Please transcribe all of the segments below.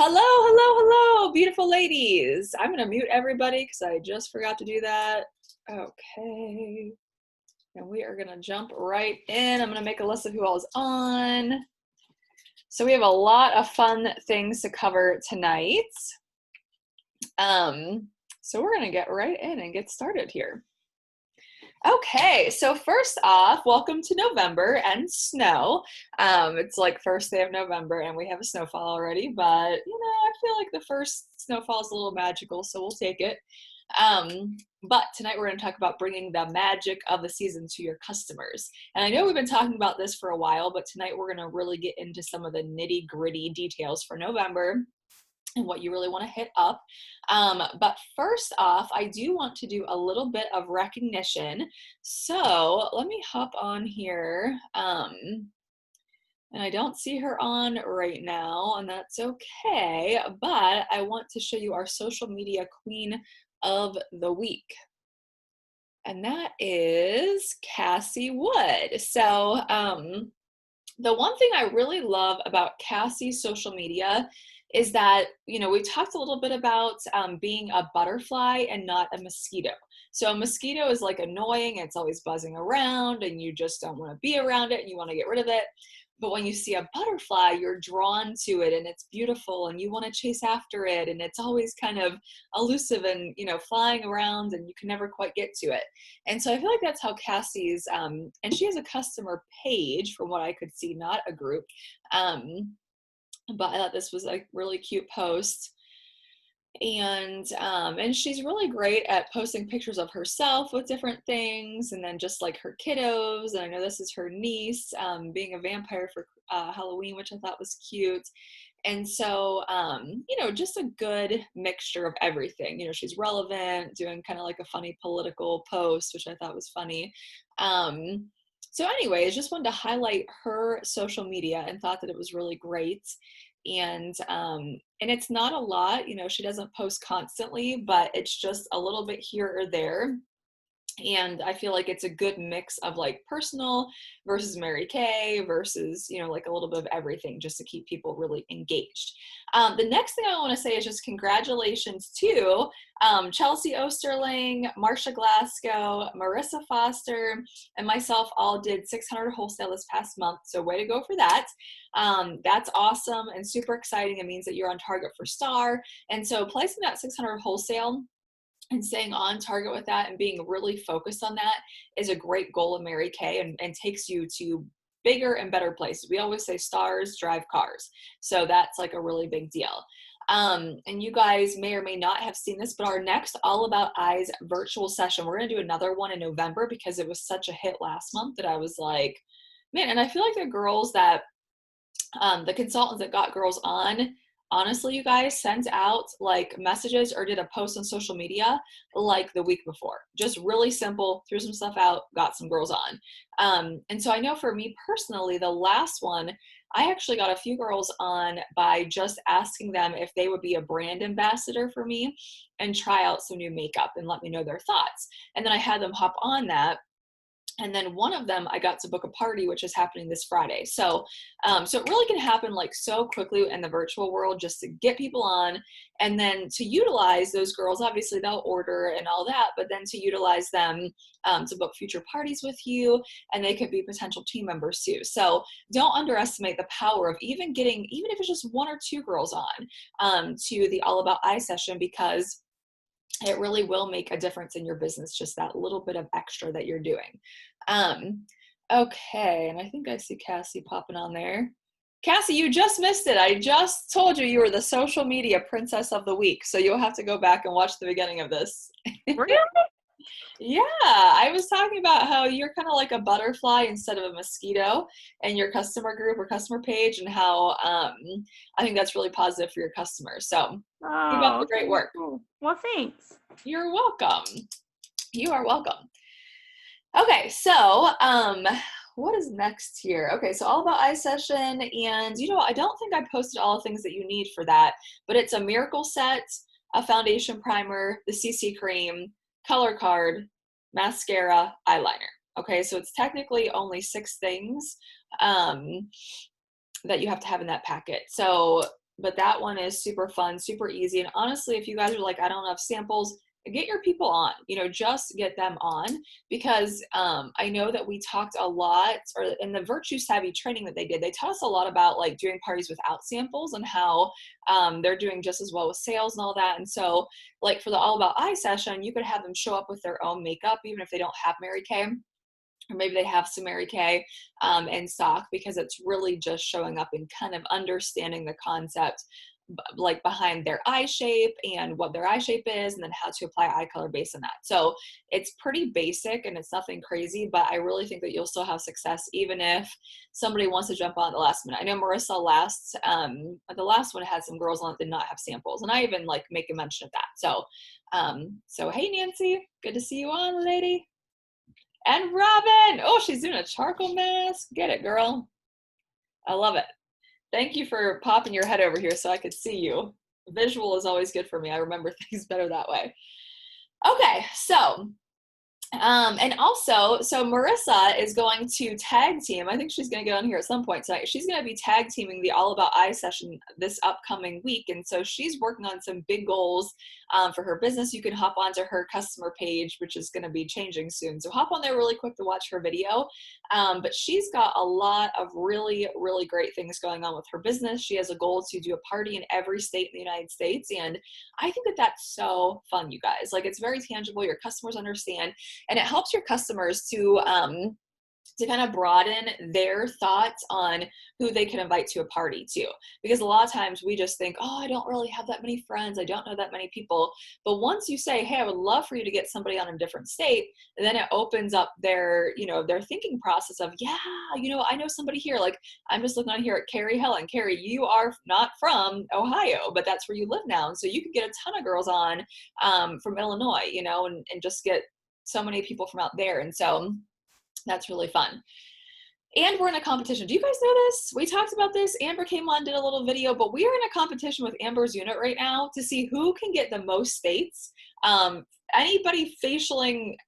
Hello, hello, hello, beautiful ladies. I'm going to mute everybody because I just forgot to do that. Okay. And we are going to jump right in. I'm going to make a list of who all is on. So we have a lot of fun things to cover tonight. So we're going to get right in and get started here. Okay, so first off, welcome to November and snow. It's like first day of November and we have a snowfall already, but I feel like the first snowfall is a little magical, so we'll take it. But tonight we're going to talk about bringing the magic of the season to your customers. And I know we've been talking about this for a while, but tonight we're going to really get into some of the nitty-gritty details for November and what you really want to hit up. But first off, I do want to do a little bit of recognition. So let me hop on here. And I don't see her on right now, and that's okay. But I want to show you our social media queen of the week. And that is Cassie Wood. So the one thing I really love about Cassie's social media is that, we talked a little bit about being a butterfly and not a mosquito. So a mosquito is like annoying, it's always buzzing around and you just don't want to be around it and you want to get rid of it. But when you see a butterfly, you're drawn to it and it's beautiful and you want to chase after it. And it's always kind of elusive and, flying around and you can never quite get to it. And so I feel like that's how Cassie's, and she has a customer page from what I could see, not a group. But I thought this was a really cute post. And she's really great at posting pictures of herself with different things and then just like her kiddos. And I know this is her niece being a vampire for Halloween, which I thought was cute. And so, just a good mixture of everything. She's relevant, doing kind of like a funny political post, which I thought was funny. So anyways, just wanted to highlight her social media and thought that it was really great. And it's not a lot, she doesn't post constantly, but it's just a little bit here or there. And I feel like it's a good mix of like personal versus Mary Kay versus, like a little bit of everything just to keep people really engaged. The next thing I want to say is just congratulations to Chelsea Osterling, Marsha Glasgow, Marissa Foster, and myself all did 600 wholesale this past month. So way to go for that. That's awesome and super exciting. It means that you're on target for STAR. And so placing that 600 wholesale and staying on target with that and being really focused on that is a great goal of Mary Kay and takes you to bigger and better places. We always say stars drive cars. So that's like a really big deal. And you guys may or may not have seen this, but our next All About Eyes virtual session, we're going to do another one in November because it was such a hit last month that I was like, man, and I feel like the girls that, the consultants that got girls on, honestly, you guys sent out like messages or did a post on social media like the week before. Just really simple, threw some stuff out, got some girls on. And so I know for me personally, the last one, I actually got a few girls on by just asking them if they would be a brand ambassador for me and try out some new makeup and let me know their thoughts. And then I had them hop on that. And then one of them, I got to book a party, which is happening this Friday. So it really can happen like so quickly in the virtual world just to get people on and then to utilize those girls. Obviously they'll order and all that, but then to utilize them to book future parties with you, and they could be potential team members too. So don't underestimate the power of even if it's just one or two girls on to the All About Eye session, because it really will make a difference in your business, just that little bit of extra that you're doing. Okay, and I think I see Cassie popping on there. Cassie, you just missed it. I just told you you were the social media princess of the week, so you'll have to go back and watch the beginning of this. Really? Yeah, I was talking about how you're kind of like a butterfly instead of a mosquito in your customer group or customer page, and how I think that's really positive for your customers. So keep up Oh, the okay, great well, work. cool. Well, thanks. You're welcome. You are welcome. Okay, so what is next here? Okay, so All About Eye session, and I don't think I posted all the things that you need for that, but it's a miracle set, a foundation primer, the CC cream, color card, mascara, eyeliner. Okay, so it's technically only 6 things that you have to have in that packet. So but that one is super fun, super easy. And honestly, if you guys are like, I don't have samples, get your people on, just get them on, because I know that we talked a lot, or in the Virtue Savvy training that they did, they taught us a lot about like doing parties without samples and how they're doing just as well with sales and all that. And so like for the All About Eye session, you could have them show up with their own makeup, even if they don't have Mary Kay, or maybe they have some Mary Kay in stock, because it's really just showing up and kind of understanding the concept like behind their eye shape and what their eye shape is, and then how to apply eye color based on that. So it's pretty basic and it's nothing crazy, but I really think that you'll still have success even if somebody wants to jump on at the last minute. I know Marissa the last one had some girls on that did not have samples, and I even like make a mention of that. So hey Nancy, good to see you on, lady. And Robin, oh, she's doing a charcoal mask. Get it, girl. I love it. Thank you for popping your head over here so I could see you. Visual is always good for me. I remember things better that way. Okay, so and also, so Marissa is going to tag team. I think she's going to get on here at some point tonight. She's going to be tag teaming the All About Eye session this upcoming week. And so she's working on some big goals for her business. You can hop onto her customer page, which is going to be changing soon. So hop on there really quick to watch her video. But she's got a lot of really, really great things going on with her business. She has a goal to do a party in every state in the United States. And I think that that's so fun, you guys. Like, it's very tangible. Your customers understand. And it helps your customers to kind of broaden their thoughts on who they can invite to a party too. Because a lot of times we just think, oh, I don't really have that many friends. I don't know that many people. But once you say, hey, I would love for you to get somebody on a different state, then it opens up their, their thinking process of, yeah, I know somebody here. Like, I'm just looking on here at Carrie Helen. Carrie, you are not from Ohio, but that's where you live now. And so you could get a ton of girls on from Illinois, and just get so many people from out there. And so that's really fun. And we're in a competition. Do you guys know this? We talked about this. Amber came on, did a little video, but we are in a competition with Amber's unit right now to see who can get the most states. Anybody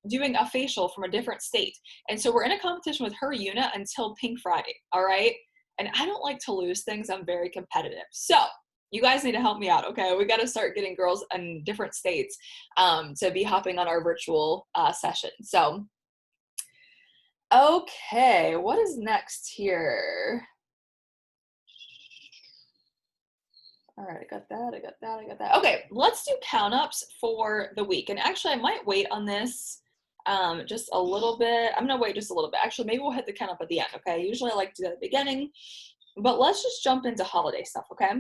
doing a facial from a different state. And so we're in a competition with her unit until Pink Friday. All right. And I don't like to lose things. I'm very competitive. So you guys need to help me out. Okay. We got to start getting girls in different states to be hopping on our virtual session. So okay, what is next here? All right, I got that. Okay, let's do count ups for the week. And actually, I might wait on this just a little bit. I'm gonna wait just a little bit. Actually, maybe we'll hit the count up at the end, okay? Usually I like to do that at the beginning, but let's just jump into holiday stuff, okay?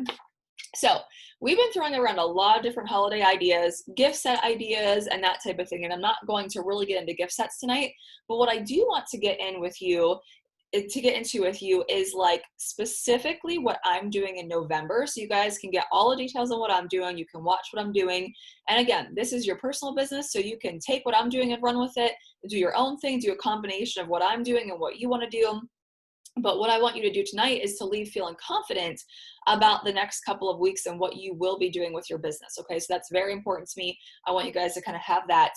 So we've been throwing around a lot of different holiday ideas, gift set ideas, and that type of thing. And I'm not going to really get into gift sets tonight, but what I do want to get into with you is like specifically what I'm doing in November. So you guys can get all the details on what I'm doing. You can watch what I'm doing. And again, this is your personal business. So you can take what I'm doing and run with it, do your own thing, do a combination of what I'm doing and what you want to do. But what I want you to do tonight is to leave feeling confident about the next couple of weeks and what you will be doing with your business. Okay, so that's very important to me. I want you guys to kind of have that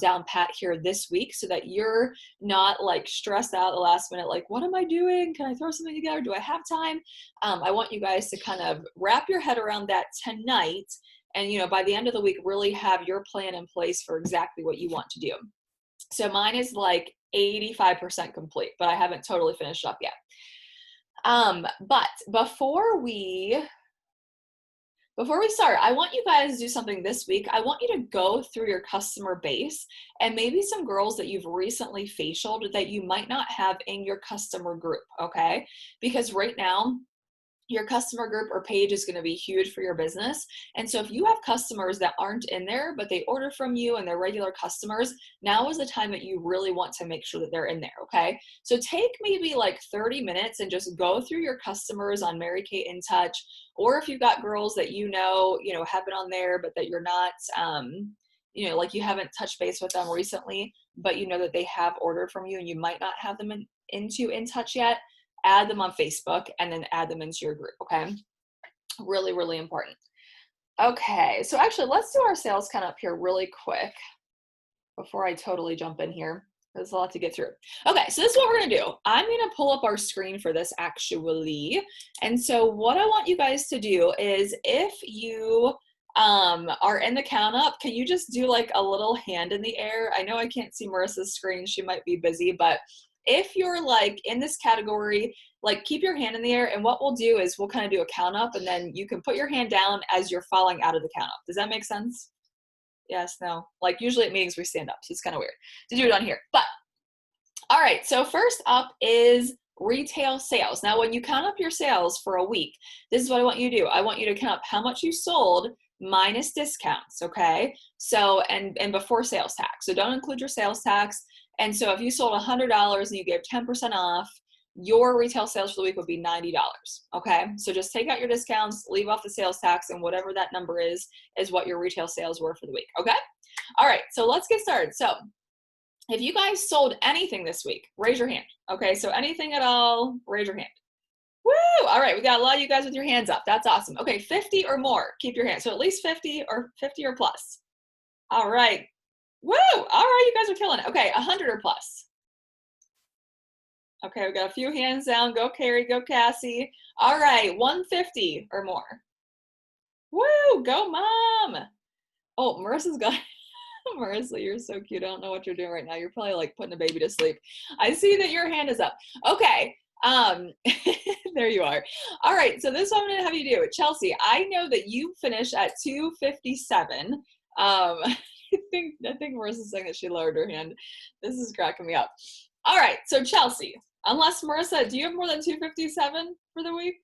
down pat here this week so that you're not like stressed out at the last minute, like, what am I doing? Can I throw something together? Do I have time? I want you guys to kind of wrap your head around that tonight. And, by the end of the week, really have your plan in place for exactly what you want to do. So mine is like 85% complete, but I haven't totally finished up yet. But before we start, I want you guys to do something this week. I want you to go through your customer base and maybe some girls that you've recently facialed that you might not have in your customer group, okay? Because right now, your customer group or page is going to be huge for your business. And so if you have customers that aren't in there, but they order from you and they're regular customers, now is the time that you really want to make sure that they're in there. Okay. So take maybe like 30 minutes and just go through your customers on Mary Kay In Touch. Or if you've got girls that have been on there, but that you're not, like you haven't touched base with them recently, but you know that they have ordered from you and you might not have them into In Touch yet, add them on Facebook and then add them into your group, okay? Really, really important. Okay, so actually let's do our sales count up here really quick before I totally jump in here. There's a lot to get through. Okay, so this is what we're gonna do. I'm gonna pull up our screen for this actually. And so what I want you guys to do is if you are in the count up, can you just do like a little hand in the air? I know I can't see Marissa's screen, she might be busy, but if you're like in this category, like keep your hand in the air, and what we'll do is we'll kind of do a count up, and then you can put your hand down as you're falling out of the count up. Does that make sense? Yes, no. Like usually at meetings we stand up, so it's kind of weird to do it on here. But all right, so first up is retail sales. Now, when you count up your sales for a week, this is what I want you to do. I want you to count up how much you sold minus discounts, okay? So, and before sales tax. So don't include your sales tax. And so if you sold $100 and you gave 10% off, your retail sales for the week would be $90, okay? So just take out your discounts, leave off the sales tax, and whatever that number is what your retail sales were for the week, okay? All right, so let's get started. So if you guys sold anything this week, raise your hand, okay? So anything at all, raise your hand. Woo! All right, we got a lot of you guys with your hands up. That's awesome. Okay, 50 or more, keep your hands. So at least 50 or plus. All right. Woo! All right, you guys are killing it. Okay, 100 or plus. Okay, we got a few hands down. Go Carrie, go Cassie. All right, 150 or more. Woo! Go Mom! Oh, Marissa's got Marissa, you're so cute. I don't know what you're doing right now. You're probably like putting a baby to sleep. I see that your hand is up. Okay. There you are. All right. So this one I'm going to have you do. Chelsea, I know that you finished at 257. I think Marissa's saying that she lowered her hand. This is cracking me up. All right. So Chelsea, unless Marissa, do you have more than 257 for the week?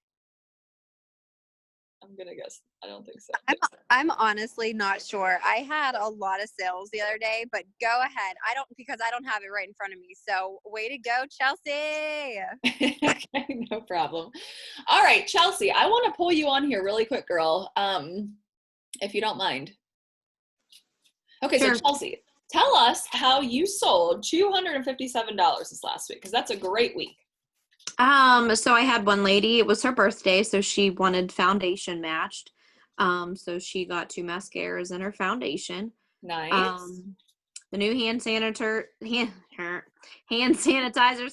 I'm going to guess. I don't think so. I'm honestly not sure. I had a lot of sales the other day, but go ahead. Because I don't have it right in front of me. So way to go, Chelsea. Okay, no problem. All right, Chelsea, I want to pull you on here really quick, girl, if you don't mind. Okay, sure. So Chelsea, tell us how you sold $257 this last week, because that's a great week. So I had one lady, it was her birthday, so she wanted foundation matched. So she got 2 mascaras and her foundation. Nice. The new hand sanitizers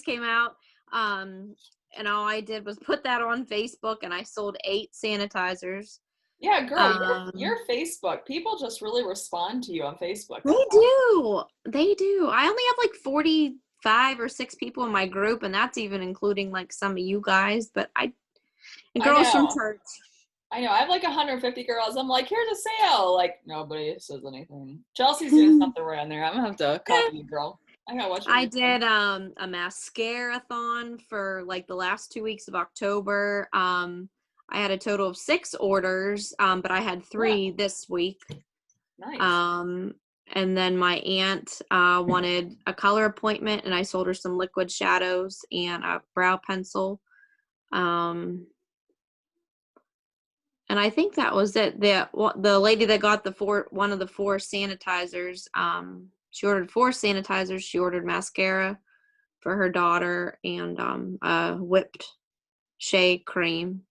came out. And all I did was put that on Facebook, and I sold 8 sanitizers. Yeah, girl, your Facebook, people just really respond to you on Facebook. They do. I only have like 45 or 6 people in my group, and that's even including like some of you guys, but girls from church. I know. I have like 150 girls. I'm like, here's a sale. Like, nobody says anything. Chelsea's doing something right on there. I'm gonna have to copy you, girl. I gotta watch. I did a mascara-thon for like the last 2 weeks of October. I had a total of 6 orders, but I had 3 this week. Nice. And then my aunt wanted a color appointment, and I sold her some liquid shadows and a brow pencil. And I think that was it. The lady that got one of the 4 sanitizers, she ordered 4 sanitizers. She ordered mascara for her daughter and a whipped shea cream.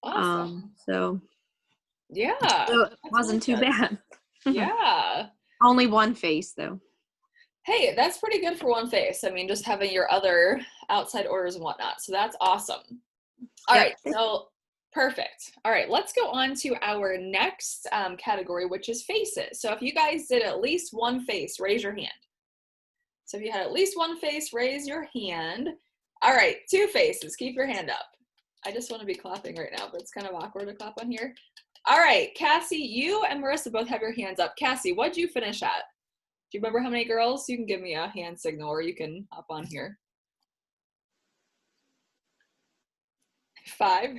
Awesome. So yeah, so it wasn't too bad. Yeah. Only one face though. Hey, that's pretty good for one face. I mean, just having your other outside orders and whatnot. So that's awesome. All right. So perfect. All right. Let's go on to our next category, which is faces. So if you guys did at least one face, raise your hand. So if you had at least one face, raise your hand. All right. 2 faces. Keep your hand up. I just want to be clapping right now, but it's kind of awkward to clap on here. All right, Cassie, you and Marissa both have your hands up. Cassie, what'd you finish at? Do you remember how many girls? You can give me a hand signal, or you can hop on here. 5.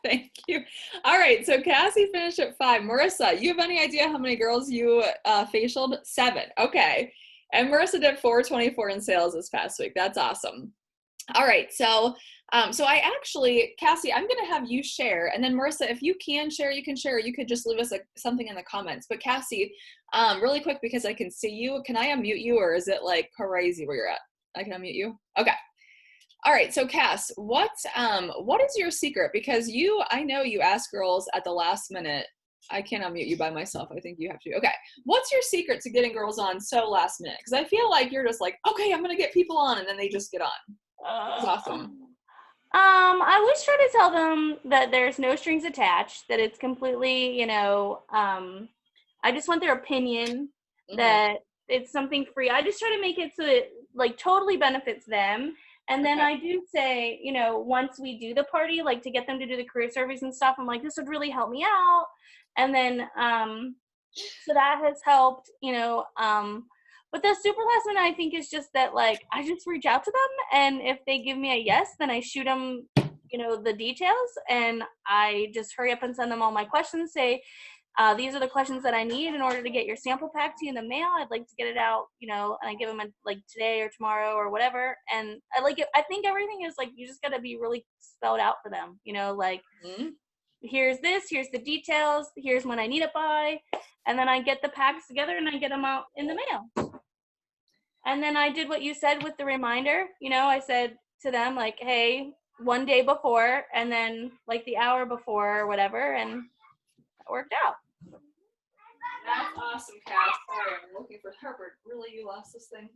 Thank you. All right, so Cassie finished at 5. Marissa, you have any idea how many girls you facialed? 7. Okay. And Marissa did 424 in sales this past week. That's awesome. All right, so I actually, Cassie, I'm going to have you share, and then Marissa, if you can share, you can share. You could just leave us something in the comments. But Cassie, really quick, because I can see you, can I unmute you, or is it like crazy where you're at? I can unmute you? Okay. All right, so Cass, what is your secret? Because I know you ask girls at the last minute I can't unmute you by myself. I think you have to. Okay. What's your secret to getting girls on so last minute? Because I feel like you're just like, okay, I'm going to get people on, and then they just get on. It's awesome. I always try to tell them that there's no strings attached, that it's completely, you know, I just want their opinion, that it's something free. I just try to make it so it like totally benefits them. And then I do say, you know, once we do the party, like to get them to do the career surveys and stuff, I'm like, this would really help me out. And then, so that has helped, you know, but the super last minute, I think, is just that, like, I just reach out to them, and if they give me a yes, then I shoot them, you know, the details, and I just hurry up and send them all my questions, say, these are the questions that I need in order to get your sample pack to you in the mail. I'd like to get it out, you know, and I give them a, like today or tomorrow or whatever. And I like it. I think everything is like, you just got to be really spelled out for them, you know, like, here's this, here's the details, here's when I need it by. And then I get the packs together and I get them out in the mail. And then I did what you said with the reminder. You know, I said to them, like, hey, one day before, and then like the hour before or whatever, and it worked out. That's awesome, Cass. Sorry, I'm looking for Harper. Really, you lost this thing?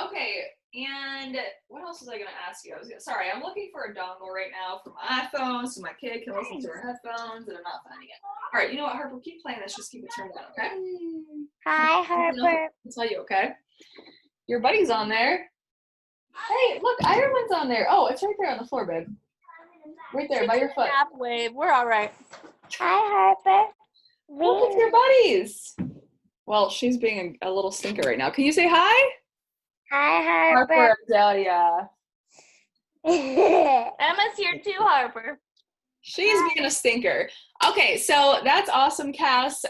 Okay, and what else was I gonna ask you? Sorry, I'm looking for a dongle right now for my iPhone so my kid can listen to her headphones, and I'm not finding it. All right, you know what, Harper? Keep playing this. Just keep it turned down, okay? Hi, Harper. I'll tell you, okay? Your buddy's on there. Hey, look, Ireland's on there. Oh, it's right there on the floor, babe. Right there, by your foot. Half wave. We're all right. Hi, Harper. Look, it's your buddies. Well, she's being a little stinker right now. Can you say hi? Hi, Harper. Harper, Delia. Emma's here too, Harper. She's being a stinker. Okay, so that's awesome, Cass.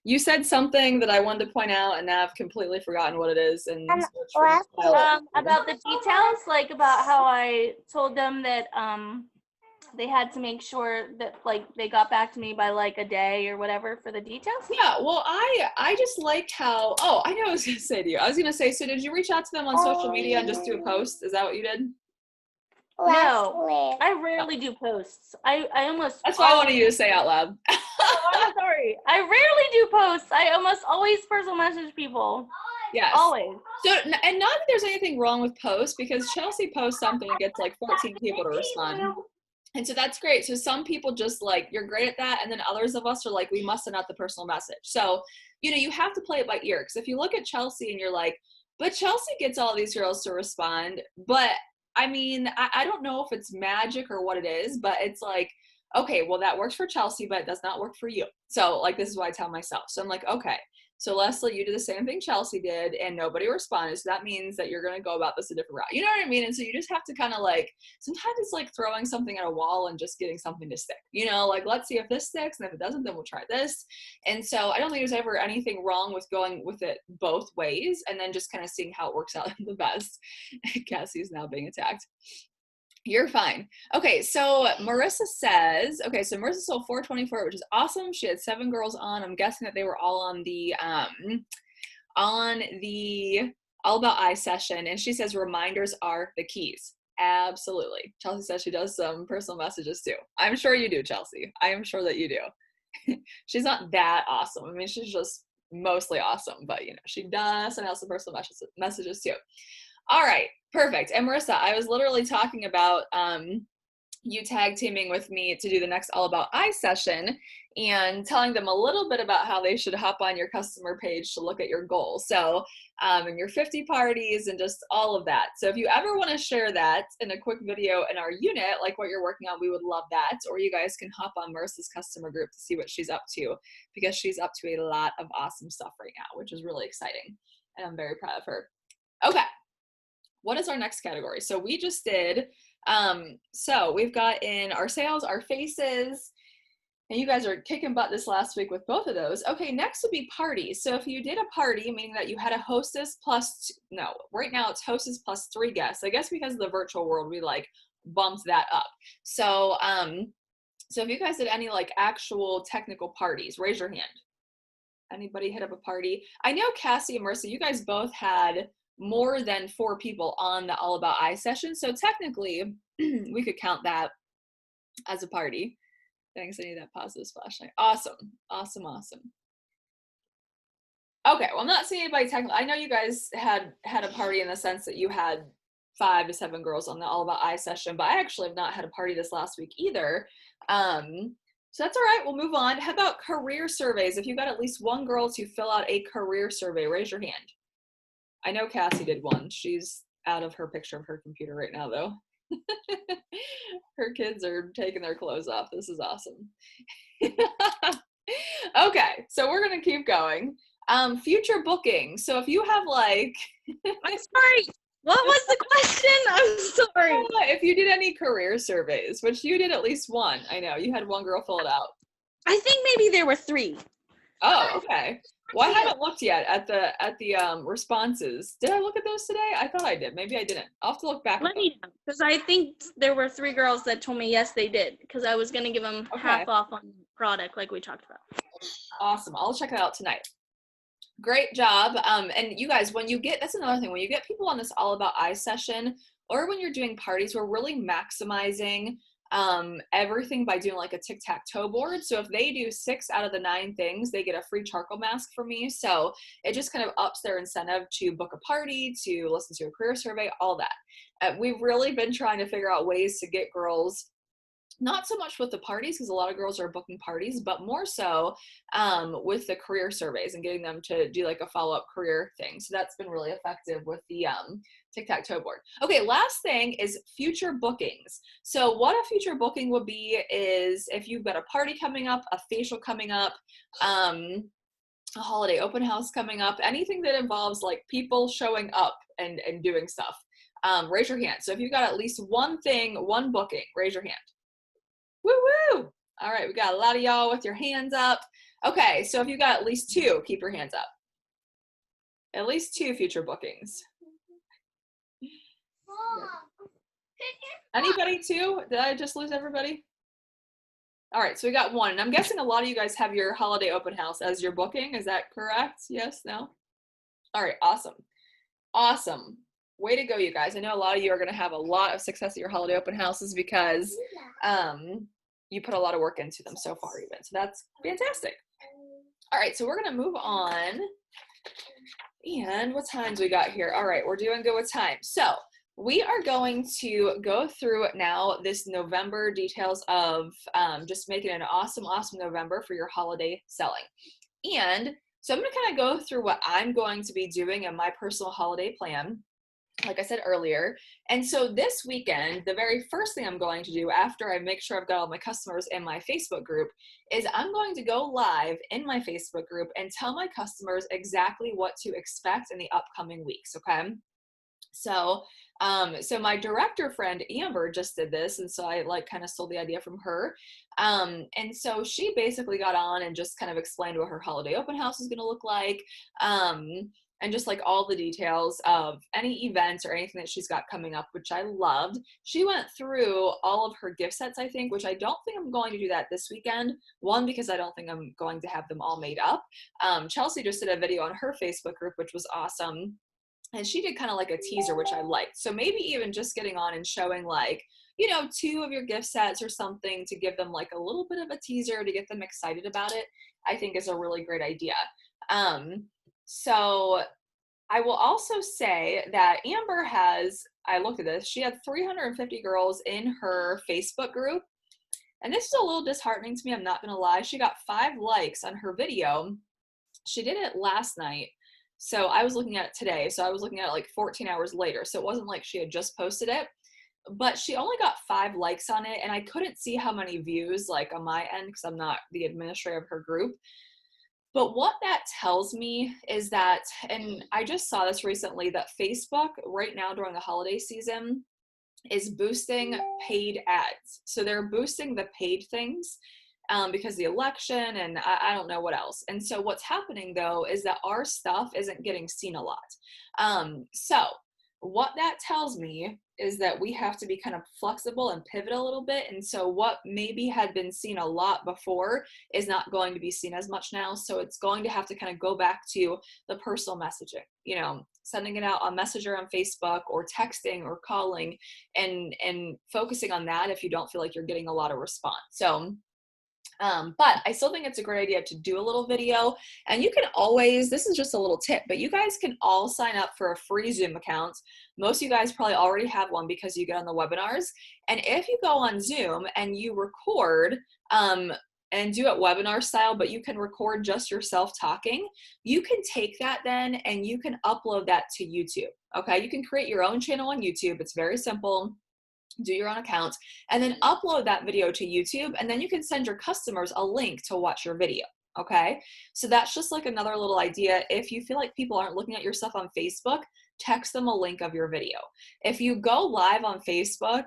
You said something that I wanted to point out, and now I've completely forgotten what it is. And about the details, like about how I told them that they had to make sure that like they got back to me by like a day or whatever for the details. Yeah, well, I just liked how. Oh, I know what I was gonna say to you. I was gonna say, so did you reach out to them on social media and just do a post? Is that what you did? No, I rarely do posts. I almost. That's why I wanted you to say out loud. Oh, I'm sorry. I rarely do posts. I almost always personal message people. Yes. Always. So, and not that there's anything wrong with posts, because Chelsea posts something and gets like 14 people to respond. And so that's great. So some people just like, you're great at that. And then others of us are like, we must send out the personal message. So, you know, you have to play it by ear. Because if you look at Chelsea and you're like, but Chelsea gets all these girls to respond. But I mean, I don't know if it's magic or what it is, but it's like, okay, well, that works for Chelsea, but it does not work for you. So like, this is what I tell myself. So I'm like, okay, so Leslie, you did the same thing Chelsea did and nobody responded. So that means that you're going to go about this a different route. You know what I mean? And so you just have to kind of like, sometimes it's like throwing something at a wall and just getting something to stick, you know, like, let's see if this sticks. And if it doesn't, then we'll try this. And so I don't think there's ever anything wrong with going with it both ways and then just kind of seeing how it works out the best. Cassie's now being attacked. You're fine. Okay, so Marissa says, okay, so Marissa sold 424, which is awesome. She had 7 girls on. I'm guessing that they were all on the All About I session. And she says reminders are the keys. Absolutely. Chelsea says she does some personal messages too. I'm sure you do, Chelsea. I am sure that you do. She's not that awesome. I mean, she's just mostly awesome, but you know, she does send out some personal messages too. All right, perfect. And Marissa, I was literally talking about you tag teaming with me to do the next All About I session and telling them a little bit about how they should hop on your customer page to look at your goals. So, and your 50 parties and just all of that. So if you ever want to share that in a quick video in our unit, like what you're working on, we would love that. Or you guys can hop on Marissa's customer group to see what she's up to, because she's up to a lot of awesome stuff right now, which is really exciting. And I'm very proud of her. Okay. What is our next category? So we just did, so we've got in our sales, our faces, and you guys are kicking butt this last week with both of those. Okay, next would be parties. So if you did a party, meaning that you had a hostess plus, no, right now it's hostess plus 3 guests. I guess because of the virtual world, we like bumped that up. So, so if you guys did any like actual technical parties, raise your hand. Anybody hit up a party? I know Cassie and Marissa, you guys both had more than 4 people on the All About I session. So technically we could count that as a party. Thanks, I need that positive flashlight. Awesome. Awesome, awesome. Okay, well, I'm not seeing anybody technically. I know you guys had a party in the sense that you had 5 to 7 girls on the All About I session, but I actually have not had a party this last week either. So that's all right. We'll move on. How about career surveys? If you got at least one girl to fill out a career survey, raise your hand. I know Cassie did one. She's out of her picture of her computer right now, though. Her kids are taking their clothes off. This is awesome. Okay, so we're gonna keep going. Future bookings. So if you have like, I'm sorry. What was the question? I'm sorry. if you did any career surveys, which you did at least one. I know you had one girl fill it out. I think maybe there were 3. Oh, okay. Well, I haven't looked yet at the responses. Did I look at those today? I thought I did. Maybe I didn't. I'll have to look back. Let me know, because I think there were 3 girls that told me yes, they did, because I was gonna give them half off on product, like we talked about. Awesome. I'll check it out tonight. Great job. And you guys, when you get, that's another thing, when you get people on this All About I session, or when you're doing parties, we're really maximizing everything by doing like a tic-tac-toe board. So if they do 6 out of the 9 things, they get a free charcoal mask from me. So it just kind of ups their incentive to book a party, to listen to a career survey, all that. We've really been trying to figure out ways to get girls, not so much with the parties, because a lot of girls are booking parties, but more so with the career surveys and getting them to do like a follow-up career thing. So that's been really effective with the tic-tac-toe board. Okay, last thing is future bookings. So what a future booking would be is if you've got a party coming up, a facial coming up, a holiday open house coming up, anything that involves like people showing up and doing stuff, raise your hand. So if you've got at least one thing, one booking, raise your hand. Woo woo! All right, we got a lot of y'all with your hands up. Okay, so if you got at least 2, keep your hands up. At least 2 future bookings. Anybody 2? Did I just lose everybody? All right, so we got 1. And I'm guessing a lot of you guys have your holiday open house as your booking. Is that correct? Yes? No? All right, awesome. Awesome. Way to go, you guys. I know a lot of you are going to have a lot of success at your holiday open houses because you put a lot of work into them so far even. So that's fantastic. All right, so we're going to move on. And what times we got here? All right, we're doing good with time. So we are going to go through now this November details of just making an awesome, awesome November for your holiday selling. And so I'm going to kind of go through what I'm going to be doing in my personal holiday plan, like I said earlier. And so this weekend, the very first thing I'm going to do after I make sure I've got all my customers in my Facebook group is I'm going to go live in my Facebook group and tell my customers exactly what to expect in the upcoming weeks, okay? So my director friend Amber just did this, and so I like kind of stole the idea from her. And so she basically got on and just kind of explained what her holiday open house is going to look like. And just like all the details of any events or anything that she's got coming up, which I loved. She went through all of her gift sets, I think, which I don't think I'm going to do that this weekend. 1, because I don't think I'm going to have them all made up. Chelsea just did a video on her Facebook group, which was awesome. And she did kind of like a teaser, which I liked. So maybe even just getting on and showing like, 2 of your gift sets or something to give them like a little bit of a teaser to get them excited about it, I think is a really great idea. So I will also say that Amber has, I looked at this, she had 350 girls in her Facebook group. And this is a little disheartening to me, I'm not going to lie. She got 5 likes on her video. She did it last night. So I was looking at it today. So I was looking at it like 14 hours later. So it wasn't like she had just posted it. But she only got 5 likes on it. And I couldn't see how many views like on my end because I'm not the administrator of her group. But what that tells me is that, and I just saw this recently, that Facebook right now during the holiday season is boosting paid ads. So they're boosting the paid things because the election and I don't know what else. And so what's happening though is that our stuff isn't getting seen a lot. So what that tells me is that we have to be kind of flexible and pivot a little bit. And so what maybe had been seen a lot before is not going to be seen as much now. So it's going to have to kind of go back to the personal messaging, you know, sending it out on Messenger on Facebook or texting or calling and focusing on that if you don't feel like you're getting a lot of response. So but I still think it's a great idea to do a little video, and you can always, this is just a little tip, but you guys can all sign up for a free Zoom account. Most of you guys probably already have one because you get on the webinars. And if you go on Zoom and you record, and do it webinar style, but you can record just yourself talking, you can take that then and you can upload that to YouTube. Okay, you can create your own channel on YouTube. It's very simple. Do your own account and then upload that video to YouTube, and then you can send your customers a link to watch your video. Okay, so that's just like another little idea. If you feel like people aren't looking at your stuff on Facebook, text them a link of your video. If you go live on Facebook,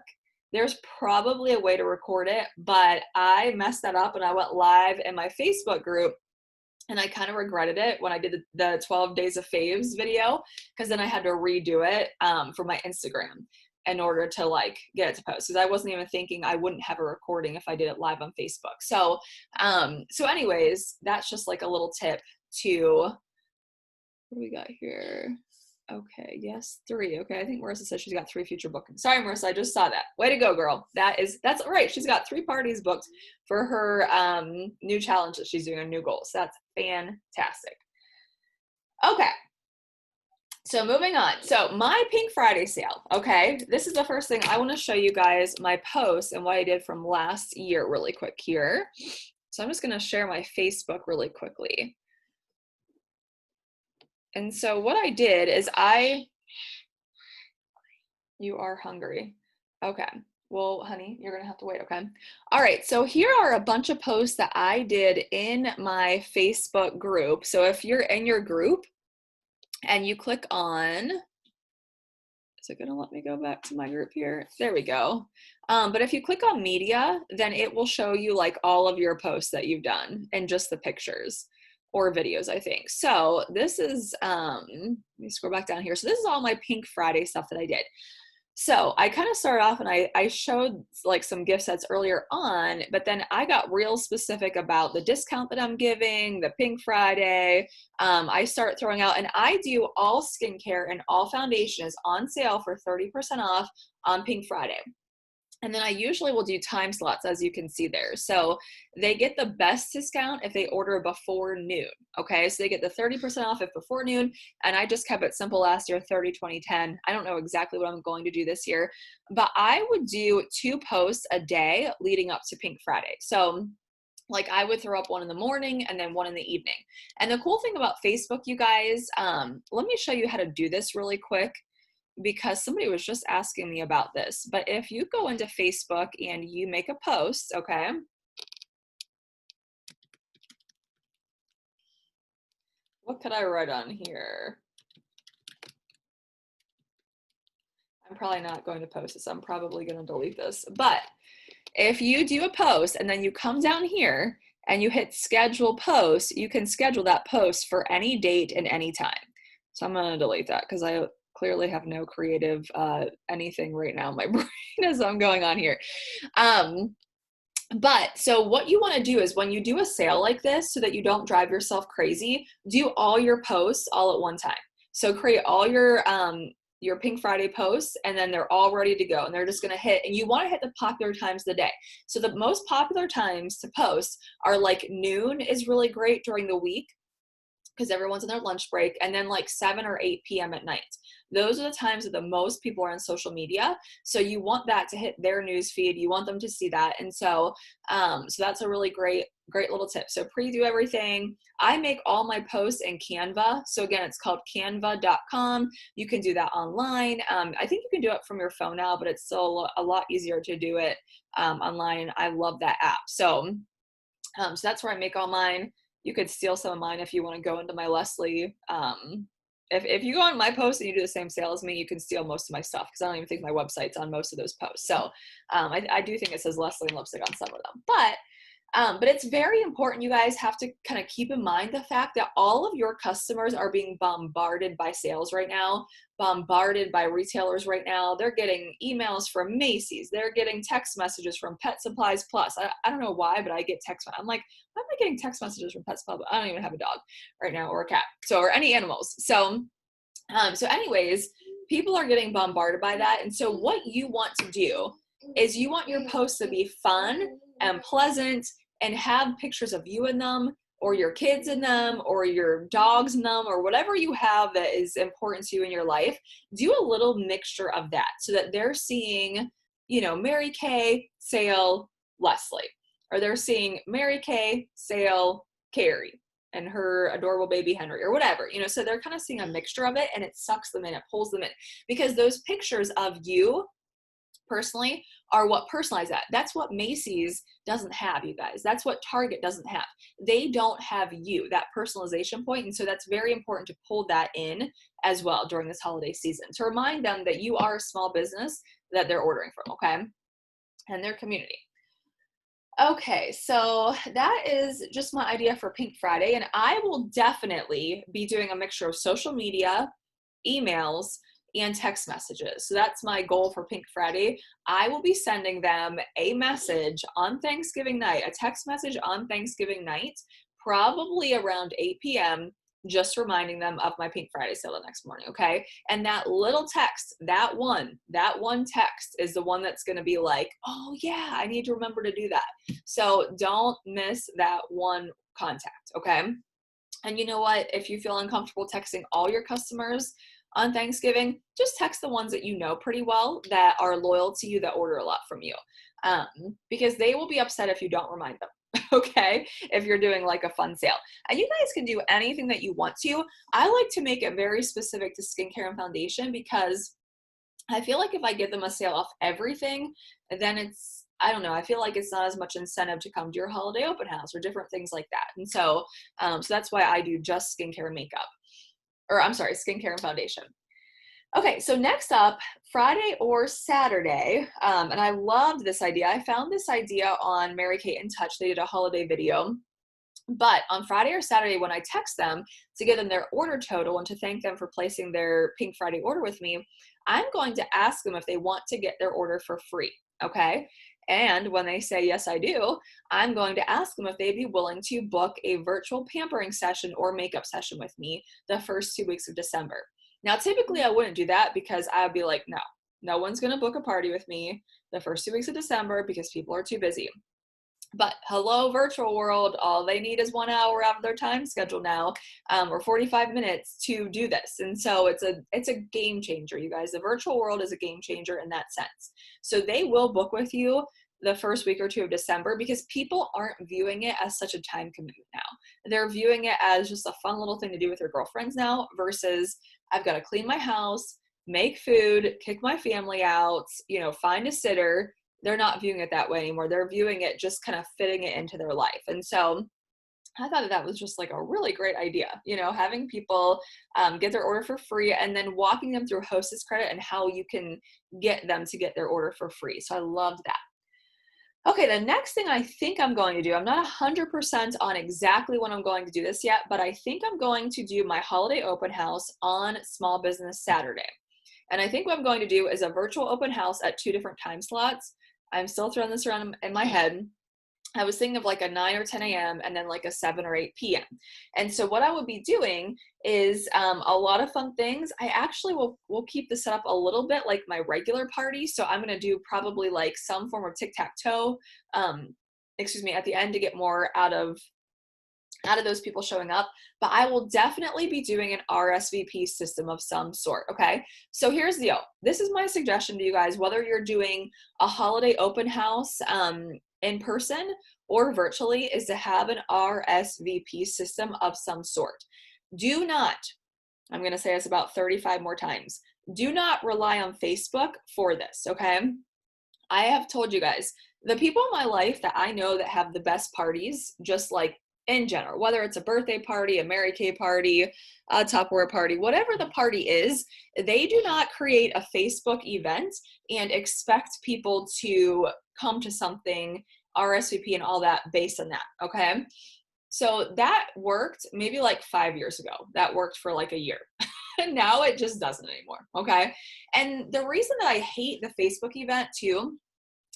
there's probably a way to record it, but I messed that up and I went live in my Facebook group. And I kind of regretted it when I did the 12 Days of Faves video, because then I had to redo it for my Instagram in order to like get it to post, because I wasn't even thinking I wouldn't have a recording if I did it live on Facebook. So so anyways, that's just like a little tip to, what do we got here? Okay, yes, 3. Okay, I think Marissa said she's got 3 future bookings. Sorry, Marissa, I just saw that. Way to go, girl. That's right. She's got 3 parties booked for her new challenge that she's doing, her new goals. That's fantastic. Okay. So moving on. So my Pink Friday sale, okay? This is the first thing I want to show you guys, my post and what I did from last year really quick here. So I'm just going to share my Facebook really quickly. And so what I did is you are hungry. Okay. Well, honey, you're going to have to wait, okay? All right, so here are a bunch of posts that I did in my Facebook group. So if you're in your group, and you click on, is it gonna let me go back to my group here? There we go. But if you click on media, then it will show you like all of your posts that you've done and just the pictures or videos, I think. So this is, let me scroll back down here. So this is all my Pink Friday stuff that I did. So I kind of started off and I showed like some gift sets earlier on, but then I got real specific about the discount that I'm giving, the Pink Friday. I start throwing out, and I do all skincare and all foundation is on sale for 30% off on Pink Friday. And then I usually will do time slots, as you can see there. So they get the best discount if they order before noon. Okay, so they get the 30% off if before noon. And I just kept it simple last year, 30, 20, 10. I don't know exactly what I'm going to do this year, but I would do 2 posts a day leading up to Pink Friday. So like I would throw up one in the morning and then one in the evening. And the cool thing about Facebook, you guys, let me show you how to do this really quick, because somebody was just asking me about this. But if you go into Facebook and you make a post, okay, what could I write on here? I'm probably not going to post this. I'm probably going to delete this. But if you do a post and then you come down here and you hit schedule post, you can schedule that post for any date and any time. So I'm going to delete that because I clearly have no creative anything right now in my brain as I'm going on here. But so what you want to do is when you do a sale like this, so that you don't drive yourself crazy, do all your posts all at one time. So create all your Pink Friday posts, and then they're all ready to go, and they're just going to hit, and you want to hit the popular times of the day. So the most popular times to post are like noon is really great during the week, because everyone's in their lunch break, and then like 7 or 8 p.m. at night. Those are the times that the most people are on social media. So you want that to hit their news feed. You want them to see that. And so, so that's a really great little tip. So preview everything. I make all my posts in Canva. So again, it's called canva.com. You can do that online. I think you can do it from your phone now, but it's still a lot easier to do it online. I love that app. So, so that's where I make all mine. You could steal some of mine if you want to go into my Leslie. If you go on my post and you do the same sale as me, you can steal most of my stuff, because I don't even think my website's on most of those posts. So I do think it says Leslie and lipstick on some of them. But But it's very important. You guys have to kind of keep in mind the fact that all of your customers are being bombarded by sales right now, bombarded by retailers right now. They're getting emails from Macy's. They're getting text messages from Pet Supplies Plus. I don't know why, but I get text. I'm like, why am I getting text messages from Pet Supplies? I don't even have a dog right now or a cat, or any animals. So anyways, people are getting bombarded by that. And so what you want to do is you want your posts to be fun and pleasant and have pictures of you in them, or your kids in them, or your dogs in them, or whatever you have that is important to you in your life. Do a little mixture of that so that they're seeing, Mary Kay, Sale, Leslie, or they're seeing Mary Kay, Sale, Carrie, and her adorable baby Henry, or whatever, so they're kind of seeing a mixture of it, and it sucks them in, it pulls them in, because those pictures of you personally are what personalize that. That's what Macy's doesn't have, you guys. That's what Target doesn't have. They don't have you, that personalization point. And so that's very important to pull that in as well during this holiday season, to remind them that you are a small business that they're ordering from, okay? And their community. Okay, so that is just my idea for Pink Friday. And I will definitely be doing a mixture of social media, emails, and text messages. So that's my goal for Pink Friday. I will be sending them a message on Thanksgiving night, a text message on Thanksgiving night, probably around 8 p.m., just reminding them of my Pink Friday sale the next morning, okay? And that little text, that one text is the one that's gonna be like, oh yeah, I need to remember to do that. So don't miss that one contact, okay? And you know what? If you feel uncomfortable texting all your customers on Thanksgiving, just text the ones that you know pretty well that are loyal to you, that order a lot from you, because they will be upset if you don't remind them, okay? If you're doing like a fun sale. And you guys can do anything that you want to. I like to make it very specific to skincare and foundation, because I feel like if I give them a sale off everything, then it's, I don't know, I feel like it's not as much incentive to come to your holiday open house or different things like that. And so, so that's why I do just skincare and makeup. Or I'm sorry, skincare and foundation. Okay, so next up, Friday or Saturday, and I loved this idea. I found this idea on Mary Kay in Touch. They did a holiday video. But on Friday or Saturday, when I text them to give them their order total and to thank them for placing their Pink Friday order with me, I'm going to ask them if they want to get their order for free, okay? And when they say, yes, I do, I'm going to ask them if they'd be willing to book a virtual pampering session or makeup session with me the first 2 weeks of December. Now, typically I wouldn't do that, because I would be like, no one's going to book a party with me the first 2 weeks of December because people are too busy. But hello, virtual world, all they need is 1 hour out of their time schedule now, or 45 minutes to do this. And so it's a game changer, you guys. The virtual world is a game changer in that sense. So they will book with you the first week or two of December, because people aren't viewing it as such a time commitment now. They're viewing it as just a fun little thing to do with their girlfriends now, versus I've got to clean my house, make food, kick my family out, find a sitter. They're not viewing it that way anymore. They're viewing it just kind of fitting it into their life. And so I thought that was just like a really great idea, having people get their order for free, and then walking them through Hostess Credit and how you can get them to get their order for free. So I loved that. Okay, the next thing I think I'm going to do, I'm not 100% on exactly when I'm going to do this yet, but I think I'm going to do my holiday open house on Small Business Saturday. And I think what I'm going to do is a virtual open house at 2 different time slots. I'm still throwing this around in my head. I was thinking of like a 9 or 10 a.m. and then like a 7 or 8 p.m. And so what I would be doing is a lot of fun things. I actually will keep this set up a little bit like my regular party. So I'm going to do probably like some form of tic-tac-toe, at the end, to get more out of those people showing up. But I will definitely be doing an RSVP system of some sort, okay? So here's the deal. This is my suggestion to you guys, whether you're doing a holiday open house in person or virtually, is to have an RSVP system of some sort. Do not, I'm going to say this about 35 more times, do not rely on Facebook for this, okay? I have told you guys, the people in my life that I know that have the best parties, just like in general, whether it's a birthday party, a Mary Kay party, a Tupperware party, whatever the party is, they do not create a Facebook event and expect people to come to something RSVP and all that based on that. Okay. So that worked maybe like 5 years ago. That worked for like a year. And now it just doesn't anymore. Okay. And the reason that I hate the Facebook event too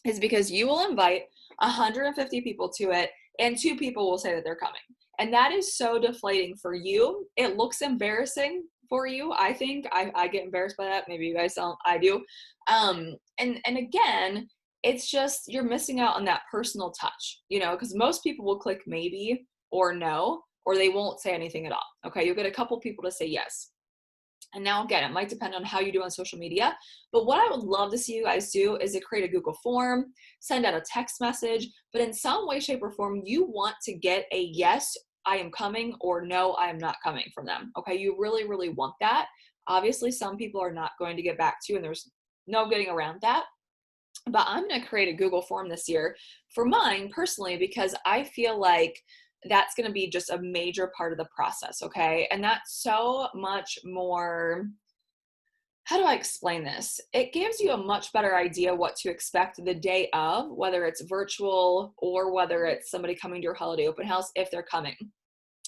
is because you will invite 150 people to it and 2 people will say that they're coming. And that is so deflating for you. It looks embarrassing for you. I think I get embarrassed by that. Maybe you guys don't. I do. And again, it's just you're missing out on that personal touch, because most people will click maybe or no, or they won't say anything at all. Okay, you'll get a couple people to say yes. And now again, it might depend on how you do on social media, but what I would love to see you guys do is to create a Google form, send out a text message, but in some way, shape, or form, you want to get a yes, I am coming, or no, I am not coming from them. Okay, you really, really want that. Obviously, some people are not going to get back to you, and there's no getting around that. But I'm going to create a Google form this year for mine personally, because I feel like that's going to be just a major part of the process. Okay. And that's so much more, how do I explain this? It gives you a much better idea what to expect the day of, whether it's virtual or whether it's somebody coming to your holiday open house, if they're coming.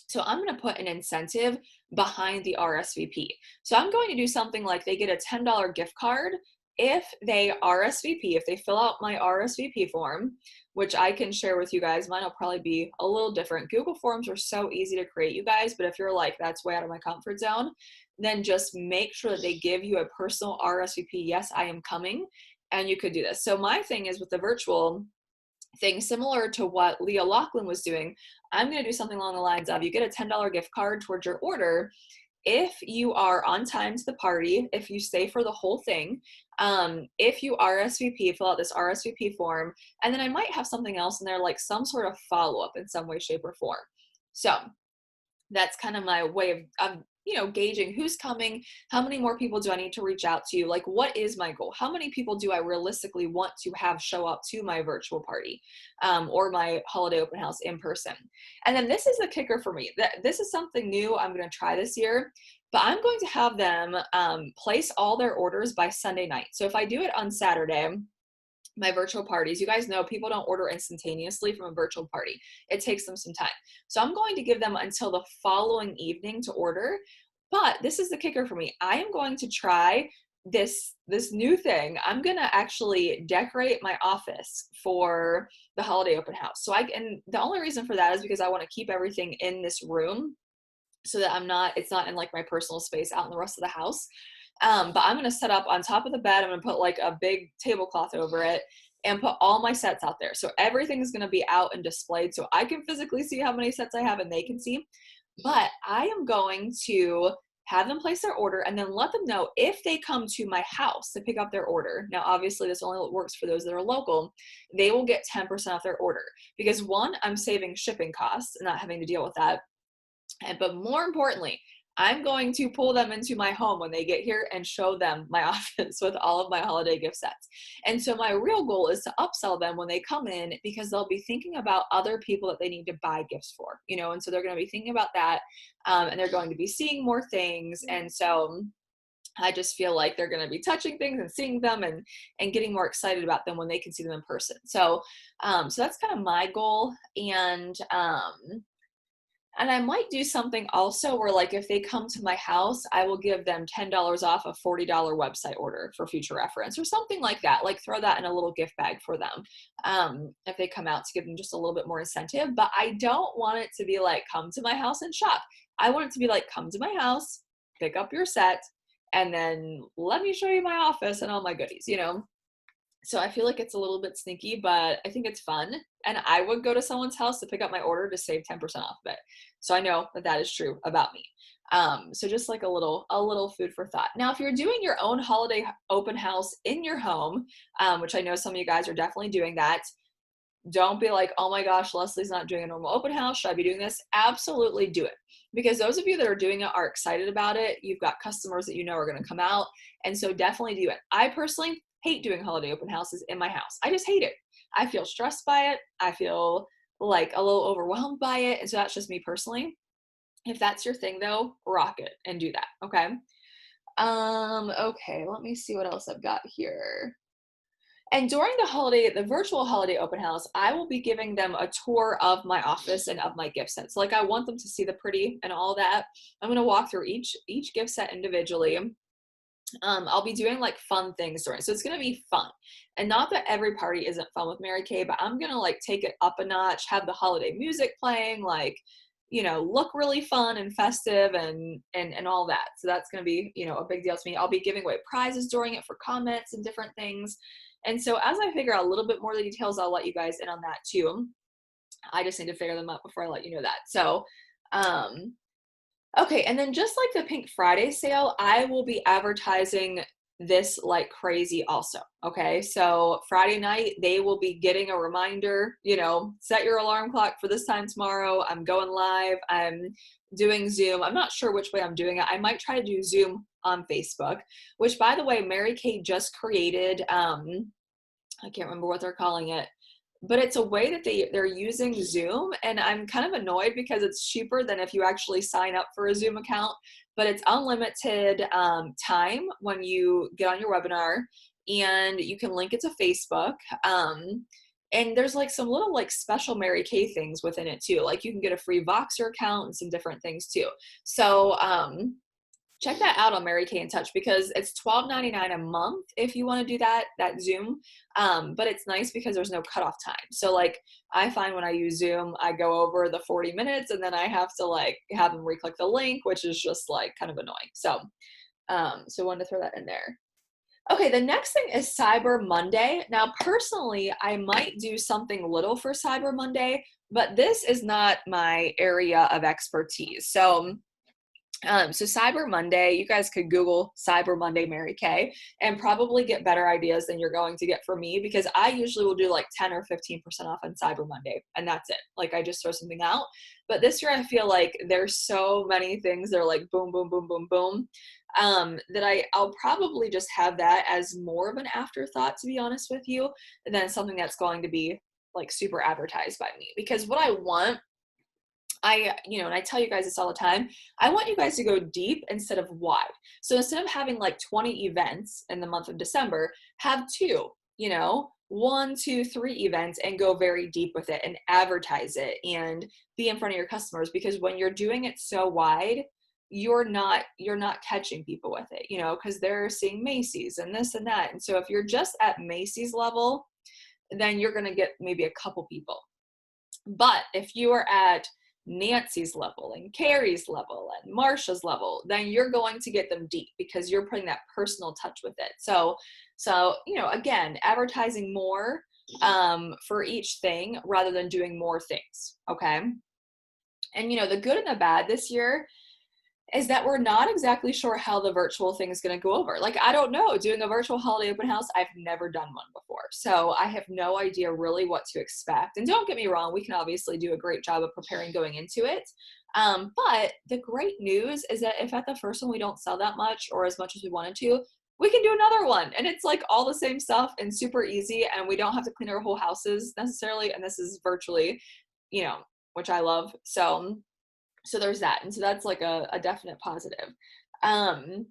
So I'm going to put an incentive behind the RSVP. So I'm going to do something like they get a $10 gift card if they RSVP, if they fill out my RSVP form, which I can share with you guys. Mine will probably be a little different. Google Forms are so easy to create, you guys, but if you're like, that's way out of my comfort zone, then just make sure that they give you a personal RSVP. Yes, I am coming, and you could do this. So my thing is with the virtual thing, similar to what Leah Lachlan was doing, I'm going to do something along the lines of you get a $10 gift card towards your order if you are on time to the party, if you stay for the whole thing, if you RSVP, fill out this RSVP form, and then I might have something else in there, like some sort of follow-up in some way, shape, or form. So that's kind of my way of gauging who's coming, how many more people do I need to reach out to, like what is my goal, how many people do I realistically want to have show up to my virtual party or my holiday open house in person. And then this is the kicker for me, that this is something new I'm going to try this year, but I'm going to have them place all their orders by Sunday night. So if I do it on Saturday, my virtual parties, you guys know people don't order instantaneously from a virtual party. It takes them some time. So I'm going to give them until the following evening to order. But this is the kicker for me. I am going to try this new thing. I'm going to actually decorate my office for the holiday open house. And the only reason for that is because I want to keep everything in this room so that it's not in like my personal space out in the rest of the house. But I'm going to set up on top of the bed. I'm going to put like a big tablecloth over it and put all my sets out there. So everything is going to be out and displayed so I can physically see how many sets I have and they can see. But I am going to have them place their order and then let them know if they come to my house to pick up their order. Now, obviously, this only works for those that are local. They will get 10% off their order because, one, I'm saving shipping costs and not having to deal with that. But more importantly, I'm going to pull them into my home when they get here and show them my office with all of my holiday gift sets. And so my real goal is to upsell them when they come in because they'll be thinking about other people that they need to buy gifts for, and so they're going to be thinking about that and they're going to be seeing more things. And so I just feel like they're going to be touching things and seeing them and getting more excited about them when they can see them in person. So that's kind of my goal. And I might do something also where, like, if they come to my house, I will give them $10 off a $40 website order for future reference or something like that. Like, throw that in a little gift bag for them if they come out, to give them just a little bit more incentive. But I don't want it to be like, come to my house and shop. I want it to be like, come to my house, pick up your set, and then let me show you my office and all my goodies, So I feel like it's a little bit sneaky, but I think it's fun. And I would go to someone's house to pick up my order to save 10% off of it. So I know that is true about me. So just like a little food for thought. Now, if you're doing your own holiday open house in your home, which I know some of you guys are definitely doing that, don't be like, oh my gosh, Leslie's not doing a normal open house. Should I be doing this? Absolutely do it. Because those of you that are doing it are excited about it. You've got customers that are going to come out. And so definitely do it. I personally hate doing holiday open houses in my house. I just hate it. I feel stressed by it. I feel like a little overwhelmed by it. And so that's just me personally. If that's your thing though, rock it and do that. Okay. Okay. Let me see what else I've got here. And during the virtual holiday open house, I will be giving them a tour of my office and of my gift sets. Like I want them to see the pretty and all that. I'm going to walk through each gift set individually. I'll be doing like fun things during, so it's going to be fun. And not that every party isn't fun with Mary Kay, but I'm going to like take it up a notch, have the holiday music playing, like, look really fun and festive and all that. So that's going to be, a big deal to me. I'll be giving away prizes during it for comments and different things. And so as I figure out a little bit more of the details, I'll let you guys in on that too. I just need to figure them out before I let you know that. So, okay, and then just like the Pink Friday sale, I will be advertising this like crazy also, okay? So Friday night, they will be getting a reminder, set your alarm clock for this time tomorrow. I'm going live. I'm doing Zoom. I'm not sure which way I'm doing it. I might try to do Zoom on Facebook, which by the way, Mary Kay just created, I can't remember what they're calling it, but it's a way that they're using Zoom, and I'm kind of annoyed because it's cheaper than if you actually sign up for a Zoom account, but it's unlimited time when you get on your webinar, and you can link it to Facebook. And there's like some little like special Mary Kay things within it too. Like you can get a free Voxer account and some different things too. So check that out on Mary Kay in Touch, because it's $12.99 a month if you want to do that Zoom. But it's nice because there's no cutoff time. So like I find when I use Zoom, I go over the 40 minutes and then I have to like have them re-click the link, which is just like kind of annoying. So, so I wanted to throw that in there. Okay, the next thing is Cyber Monday. Now, personally, I might do something little for Cyber Monday, but this is not my area of expertise. So Cyber Monday, you guys could Google Cyber Monday Mary Kay and probably get better ideas than you're going to get from me, because I usually will do like 10 or 15% off on Cyber Monday, and that's it. Like I just throw something out. But this year I feel like there's so many things that are like boom, boom, boom, boom, boom, that I'll probably just have that as more of an afterthought, to be honest with you, than something that's going to be like super advertised by me. Because what I want, and I tell you guys this all the time, I want you guys to go deep instead of wide. So instead of having like 20 events in the month of December, have 2, 1, 2, 3 events, and go very deep with it and advertise it and be in front of your customers. Because when you're doing it so wide, you're not catching people with it, because they're seeing Macy's and this and that. And so if you're just at Macy's level, then you're going to get maybe a couple people. But if you are at Nancy's level and Carrie's level and Marsha's level, then you're going to get them deep because you're putting that personal touch with it. So again, advertising more for each thing rather than doing more things. Okay. And the good and the bad this year is that we're not exactly sure how the virtual thing is going to go over. Like, I don't know, doing a virtual holiday open house, I've never done one before. So I have no idea really what to expect. And don't get me wrong, we can obviously do a great job of preparing going into it. But the great news is that if at the first one we don't sell that much or as much as we wanted to, we can do another one. And it's like all the same stuff and super easy. And we don't have to clean our whole houses necessarily. And this is virtually, which I love. So there's that. And so that's like a definite positive. And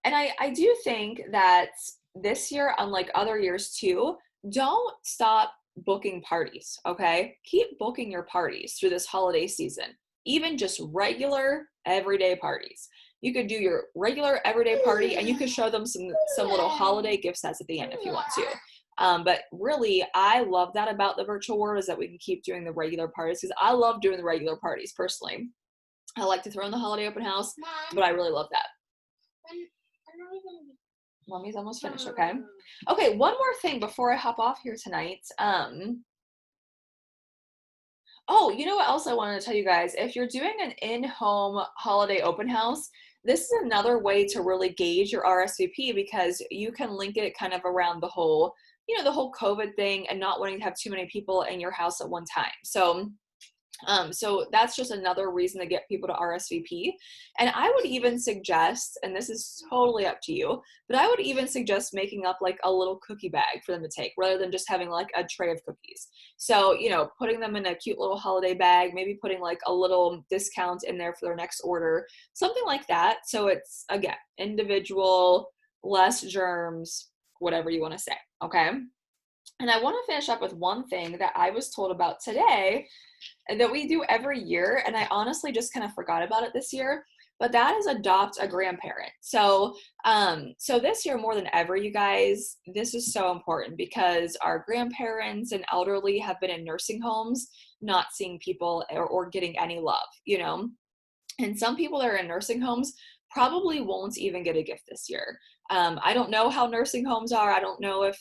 I do think that this year, unlike other years too, don't stop booking parties, okay? Keep booking your parties through this holiday season, even just regular everyday parties. You could do your regular everyday party and you could show them some little holiday gift sets at the end if you want to. But really, I love that about the virtual world, is that we can keep doing the regular parties, because I love doing the regular parties personally. I like to throw in the holiday open house, but I really love that. Mommy's almost finished, okay? Okay, one more thing before I hop off here tonight. Oh, you know what else I wanted to tell you guys? If you're doing an in-home holiday open house, this is another way to really gauge your RSVP, because you can link it kind of around the whole, the whole COVID thing and not wanting to have too many people in your house at one time. So that's just another reason to get people to RSVP. And I would even suggest, and this is totally up to you, but I would even suggest making up like a little cookie bag for them to take, rather than just having like a tray of cookies. So, putting them in a cute little holiday bag, maybe putting like a little discount in there for their next order, something like that. So it's, again, individual, less germs, whatever you want to say. Okay. And I want to finish up with one thing that I was told about today and that we do every year. And I honestly just kind of forgot about it this year, but that is adopt a grandparent. So, so this year more than ever, you guys, this is so important because our grandparents and elderly have been in nursing homes, not seeing people or getting any love, you know? And some people that are in nursing homes probably won't even get a gift this year. I don't know how nursing homes are. I don't know if,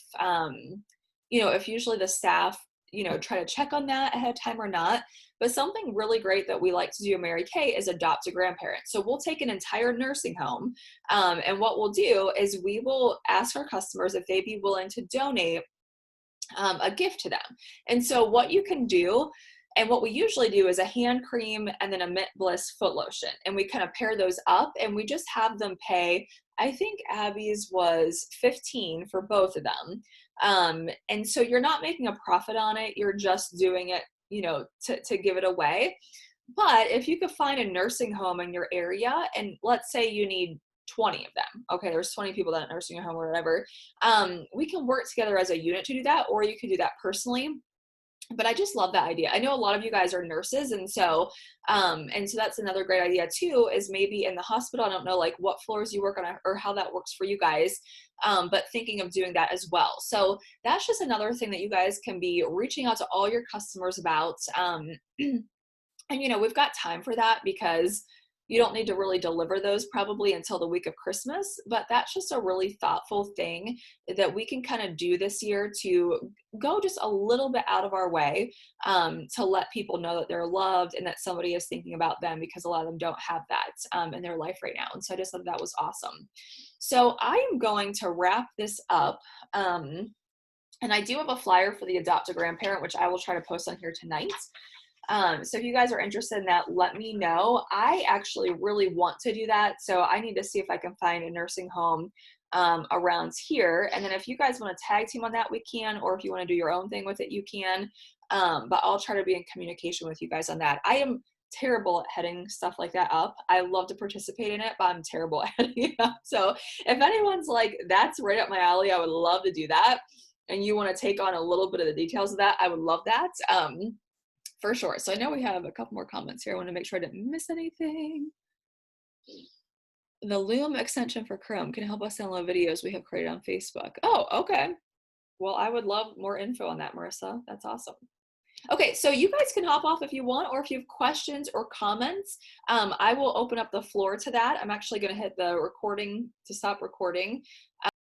you know, if usually the staff, you know, try to check on that ahead of time or not. But something really great that we like to do at Mary Kay is adopt a grandparent. So we'll take an entire nursing home, and what we'll do is we will ask our customers if they'd be willing to donate a gift to them. And so what you can do, and what we usually do, is a hand cream and then a Mint Bliss foot lotion. And we kind of pair those up and we just have them pay, I think Abby's was 15 for both of them. And so you're not making a profit on it. You're just doing it, you know, to give it away. But if you could find a nursing home in your area, and let's say you need 20 of them, okay, there's 20 people that are nursing a home or whatever, we can work together as a unit to do that, or you could do that personally. But I just love that idea. I know a lot of you guys are nurses, and so that's another great idea too, is maybe in the hospital, I don't know like what floors you work on or how that works for you guys, but thinking of doing that as well. So that's just another thing that you guys can be reaching out to all your customers about. And, you know, we've got time for that because you don't need to really deliver those probably until the week of Christmas, but that's just a really thoughtful thing that we can kind of do this year to go just a little bit out of our way, to let people know that they're loved and that somebody is thinking about them, because a lot of them don't have that in their life right now. And so I just thought that was awesome. So I am going to wrap this up. And I do have a flyer for the Adopt a Grandparent, which I will try to post on here tonight. So if you guys are interested in that, let me know. I actually really want to do that. So I need to see if I can find a nursing home around here. And then if you guys want to tag team on that, we can, or if you want to do your own thing with it, you can. But I'll try to be in communication with you guys on that. I am terrible at heading stuff like that up. I love to participate in it, but I'm terrible at heading it up. So if anyone's like, that's right up my alley, I would love to do that, and you want to take on a little bit of the details of that, I would love that. For sure. So I know we have a couple more comments here. I want to make sure I didn't miss anything. The Loom extension for Chrome can help us download videos we have created on Facebook. Oh, okay. Well, I would love more info on that, Marissa. That's awesome. Okay, so you guys can hop off if you want, or if you have questions or comments, I will open up the floor to that. I'm actually going to hit the recording to stop recording.